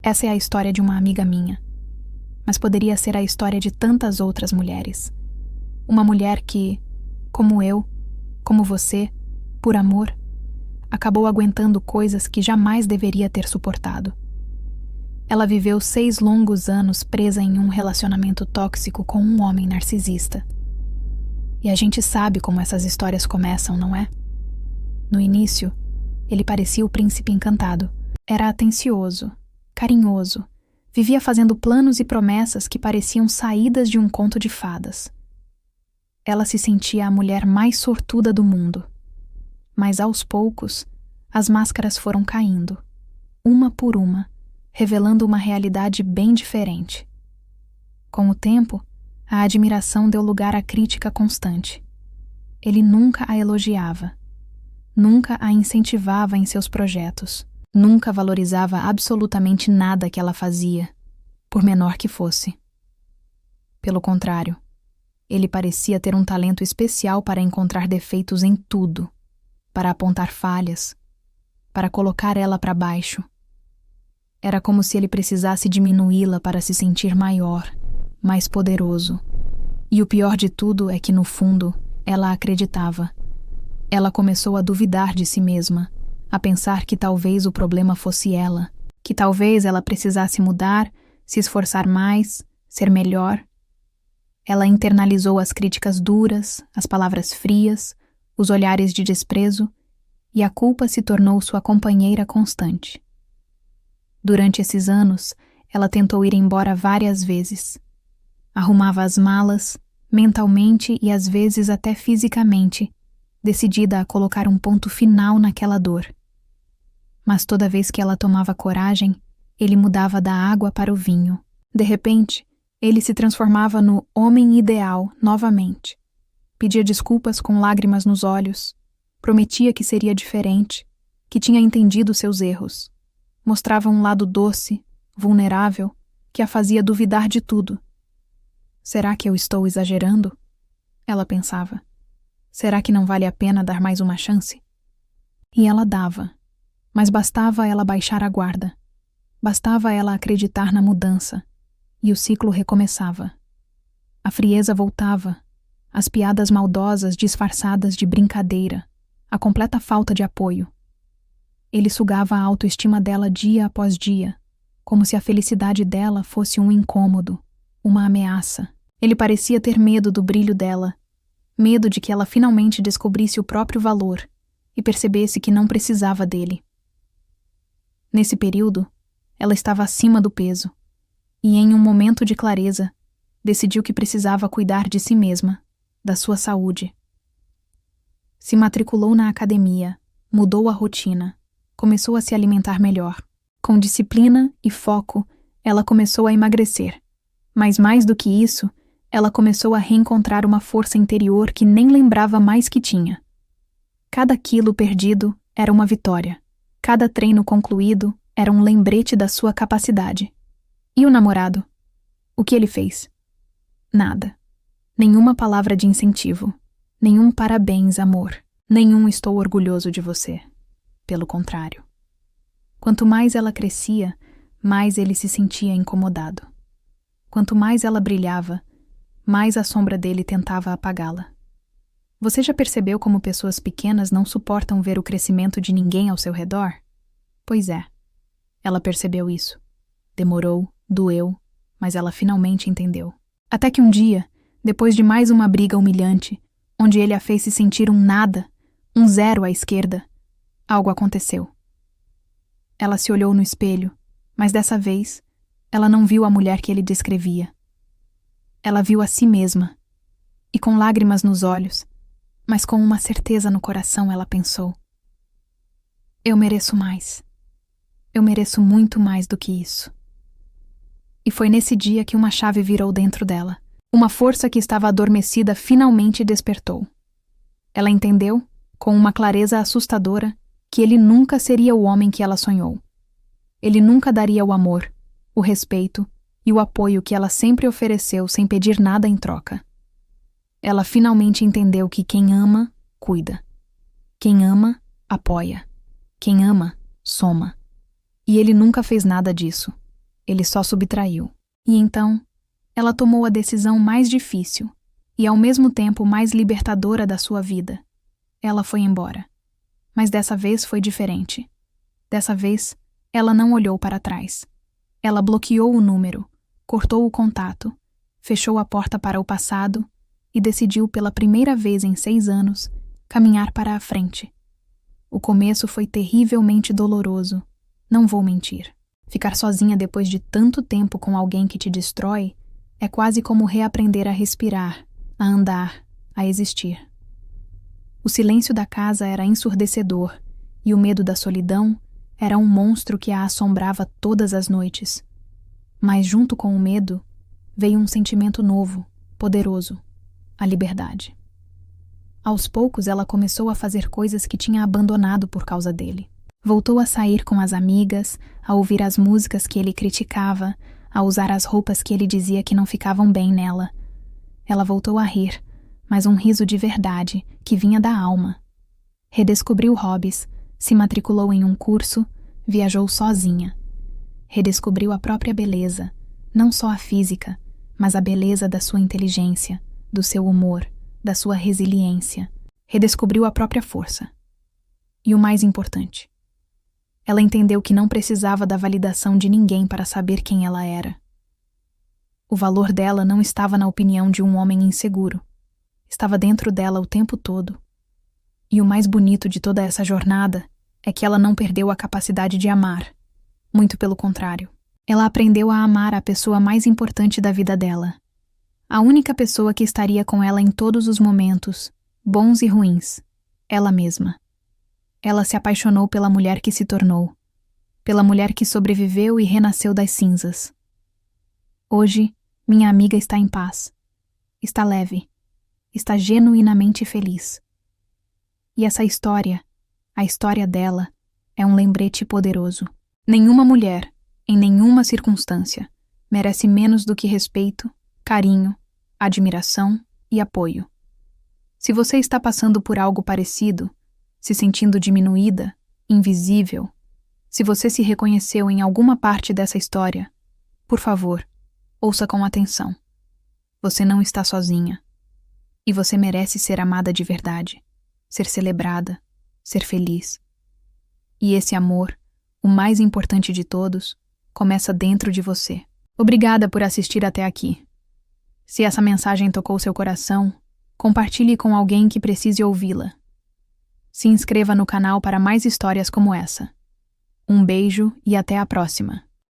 Essa é a história de uma amiga minha, mas poderia ser a história de tantas outras mulheres. Uma mulher que, como eu, como você, por amor, acabou aguentando coisas que jamais deveria ter suportado. Ela viveu 6 longos anos presa em um relacionamento tóxico com um homem narcisista. E a gente sabe como essas histórias começam, não é? No início, ele parecia o príncipe encantado. Era atencioso, carinhoso, vivia fazendo planos e promessas que pareciam saídas de um conto de fadas. Ela se sentia a mulher mais sortuda do mundo. Mas aos poucos, as máscaras foram caindo, uma por uma, revelando uma realidade bem diferente. Com o tempo, a admiração deu lugar à crítica constante. Ele nunca a elogiava, nunca a incentivava em seus projetos, nunca valorizava absolutamente nada que ela fazia, por menor que fosse. Pelo contrário, ele parecia ter um talento especial para encontrar defeitos em tudo, para apontar falhas, para colocar ela para baixo. Era como se ele precisasse diminuí-la para se sentir maior, mais poderoso. E o pior de tudo é que, no fundo, ela acreditava. Ela começou a duvidar de si mesma, a pensar que talvez o problema fosse ela, que talvez ela precisasse mudar, se esforçar mais, ser melhor. Ela internalizou as críticas duras, as palavras frias, os olhares de desprezo, e a culpa se tornou sua companheira constante. Durante esses anos, ela tentou ir embora várias vezes. Arrumava as malas, mentalmente e às vezes até fisicamente, decidida a colocar um ponto final naquela dor. Mas toda vez que ela tomava coragem, ele mudava da água para o vinho. De repente, ele se transformava no homem ideal novamente. Pedia desculpas com lágrimas nos olhos, prometia que seria diferente, que tinha entendido seus erros. Mostrava um lado doce, vulnerável, que a fazia duvidar de tudo. Será que eu estou exagerando? Ela pensava. Será que não vale a pena dar mais uma chance? E ela dava. Mas bastava ela baixar a guarda. Bastava ela acreditar na mudança. E o ciclo recomeçava. A frieza voltava. As piadas maldosas disfarçadas de brincadeira. A completa falta de apoio. Ele sugava a autoestima dela dia após dia, como se a felicidade dela fosse um incômodo, uma ameaça. Ele parecia ter medo do brilho dela, medo de que ela finalmente descobrisse o próprio valor e percebesse que não precisava dele. Nesse período, ela estava acima do peso e, em um momento de clareza, decidiu que precisava cuidar de si mesma, da sua saúde. Se matriculou na academia, mudou a rotina, começou a se alimentar melhor. Com disciplina e foco, ela começou a emagrecer. Mas mais do que isso, ela começou a reencontrar uma força interior que nem lembrava mais que tinha. Cada quilo perdido era uma vitória. Cada treino concluído era um lembrete da sua capacidade. E o namorado? O que ele fez? Nada. Nenhuma palavra de incentivo. Nenhum parabéns, amor. Nenhum estou orgulhoso de você. Pelo contrário. Quanto mais ela crescia, mais ele se sentia incomodado. Quanto mais ela brilhava, mais a sombra dele tentava apagá-la. Você já percebeu como pessoas pequenas não suportam ver o crescimento de ninguém ao seu redor? Pois é, ela percebeu isso. Demorou, doeu, mas ela finalmente entendeu. Até que um dia, depois de mais uma briga humilhante, onde ele a fez se sentir um nada, um zero à esquerda, algo aconteceu. Ela se olhou no espelho, mas dessa vez, ela não viu a mulher que ele descrevia. Ela viu a si mesma, e com lágrimas nos olhos, mas com uma certeza no coração, ela pensou: eu mereço mais. Eu mereço muito mais do que isso. E foi nesse dia que uma chave virou dentro dela. Uma força que estava adormecida finalmente despertou. Ela entendeu, com uma clareza assustadora, que ele nunca seria o homem que ela sonhou. Ele nunca daria o amor, o respeito e o apoio que ela sempre ofereceu sem pedir nada em troca. Ela finalmente entendeu que quem ama, cuida. Quem ama, apoia. Quem ama, soma. E ele nunca fez nada disso. Ele só subtraiu. E então, ela tomou a decisão mais difícil e ao mesmo tempo mais libertadora da sua vida. Ela foi embora. Mas dessa vez foi diferente. Dessa vez, ela não olhou para trás. Ela bloqueou o número, cortou o contato, fechou a porta para o passado e decidiu pela primeira vez em 6 anos caminhar para a frente. O começo foi terrivelmente doloroso, não vou mentir. Ficar sozinha depois de tanto tempo com alguém que te destrói é quase como reaprender a respirar, a andar, a existir. O silêncio da casa era ensurdecedor e o medo da solidão era um monstro que a assombrava todas as noites. Mas junto com o medo veio um sentimento novo, poderoso, a liberdade. Aos poucos ela começou a fazer coisas que tinha abandonado por causa dele. Voltou a sair com as amigas, a ouvir as músicas que ele criticava, a usar as roupas que ele dizia que não ficavam bem nela. Ela voltou a rir, mas um riso de verdade, que vinha da alma. Redescobriu hobbies, se matriculou em um curso, viajou sozinha. Redescobriu a própria beleza, não só a física, mas a beleza da sua inteligência, do seu humor, da sua resiliência. Redescobriu a própria força. E o mais importante, ela entendeu que não precisava da validação de ninguém para saber quem ela era. O valor dela não estava na opinião de um homem inseguro. Estava dentro dela o tempo todo. E o mais bonito de toda essa jornada é que ela não perdeu a capacidade de amar. Muito pelo contrário. Ela aprendeu a amar a pessoa mais importante da vida dela. A única pessoa que estaria com ela em todos os momentos, bons e ruins. Ela mesma. Ela se apaixonou pela mulher que se tornou. Pela mulher que sobreviveu e renasceu das cinzas. Hoje, minha amiga está em paz. Está leve. Está genuinamente feliz. E essa história, a história dela, é um lembrete poderoso. Nenhuma mulher, em nenhuma circunstância, merece menos do que respeito, carinho, admiração e apoio. Se você está passando por algo parecido, se sentindo diminuída, invisível, se você se reconheceu em alguma parte dessa história, por favor, ouça com atenção. Você não está sozinha. E você merece ser amada de verdade, ser celebrada, ser feliz. E esse amor, o mais importante de todos, começa dentro de você. Obrigada por assistir até aqui. Se essa mensagem tocou seu coração, compartilhe com alguém que precise ouvi-la. Se inscreva no canal para mais histórias como essa. Um beijo e até a próxima.